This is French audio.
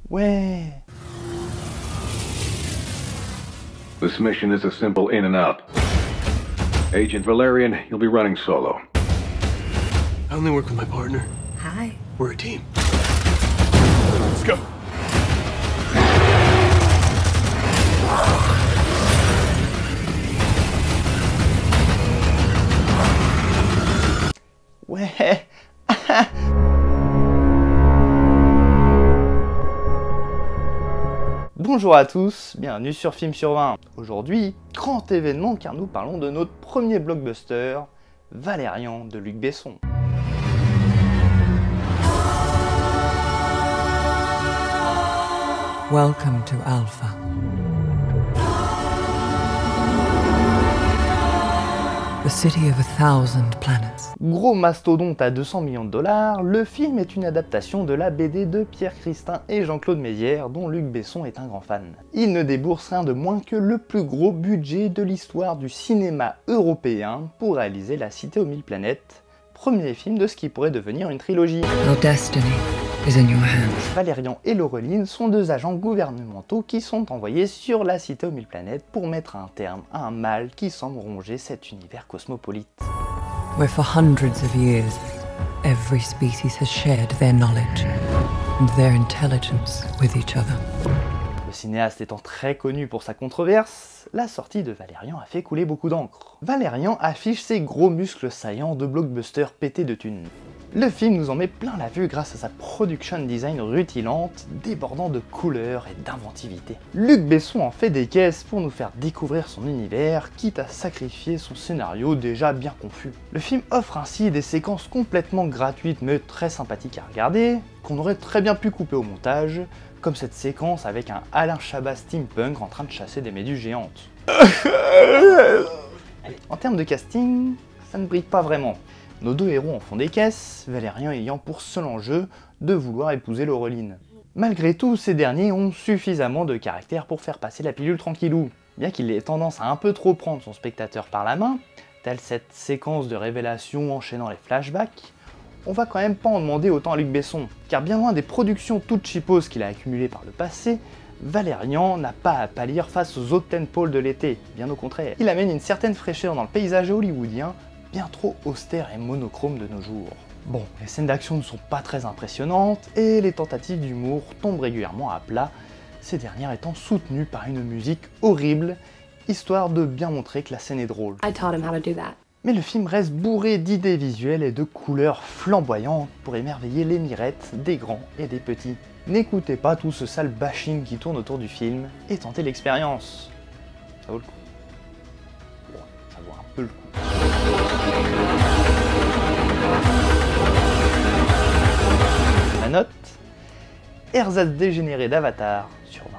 Ouais. This mission is a simple in and out. Agent Valerian, you'll be running solo. I only work with my partner. Hi. We're a team. Let's go. Ouais. Bonjour à tous, bienvenue sur Film sur 20. Aujourd'hui, grand événement car nous parlons de notre premier blockbuster, Valérian de Luc Besson. Welcome to Alpha. The city of 1,000 planets. Gros mastodonte à 200 millions de dollars, le film est une adaptation de la BD de Pierre Christin et Jean-Claude Mézières dont Luc Besson est un grand fan. Il ne débourse rien de moins que le plus gros budget de l'histoire du cinéma européen pour réaliser La Cité aux 1000 planètes, premier film de ce qui pourrait devenir une trilogie. Our destiny is in your hands. Valérian et Laureline sont deux agents gouvernementaux qui sont envoyés sur la Cité aux 1000 planètes pour mettre un terme à un mal qui semble ronger cet univers cosmopolite. Where for hundreds of years, every species has shared their knowledge and their intelligence with each other. Le cinéaste étant très connu pour sa controverse, la sortie de Valérian a fait couler beaucoup d'encre. Valérian affiche ses gros muscles saillants de blockbuster pété de thunes. Le film nous en met plein la vue grâce à sa production design rutilante, débordant de couleurs et d'inventivité. Luc Besson en fait des caisses pour nous faire découvrir son univers, quitte à sacrifier son scénario déjà bien confus. Le film offre ainsi des séquences complètement gratuites mais très sympathiques à regarder, qu'on aurait très bien pu couper au montage, comme cette séquence avec un Alain Chabat steampunk en train de chasser des méduses géantes. Allez, en termes de casting, ça ne brille pas vraiment. Nos deux héros en font des caisses, Valérian ayant pour seul enjeu de vouloir épouser Laureline. Malgré tout, ces derniers ont suffisamment de caractère pour faire passer la pilule tranquillou, bien qu'il ait tendance à un peu trop prendre son spectateur par la main, telle cette séquence de révélation enchaînant les flashbacks. On va quand même pas en demander autant à Luc Besson, car bien loin des productions toutes cheapos qu'il a accumulées par le passé, Valérian n'a pas à pâlir face aux autres tentpoles de l'été, bien au contraire. Il amène une certaine fraîcheur dans le paysage hollywoodien, bien trop austère et monochrome de nos jours. Bon, les scènes d'action ne sont pas très impressionnantes, et les tentatives d'humour tombent régulièrement à plat, ces dernières étant soutenues par une musique horrible, histoire de bien montrer que la scène est drôle. I taught him how to do that. Mais le film reste bourré d'idées visuelles et de couleurs flamboyantes pour émerveiller les mirettes des grands et des petits. N'écoutez pas tout ce sale bashing qui tourne autour du film et tentez l'expérience. Ça vaut le coup. Bon, ça vaut un peu le coup. La note, ersatz dégénéré d'Avatar sur 20.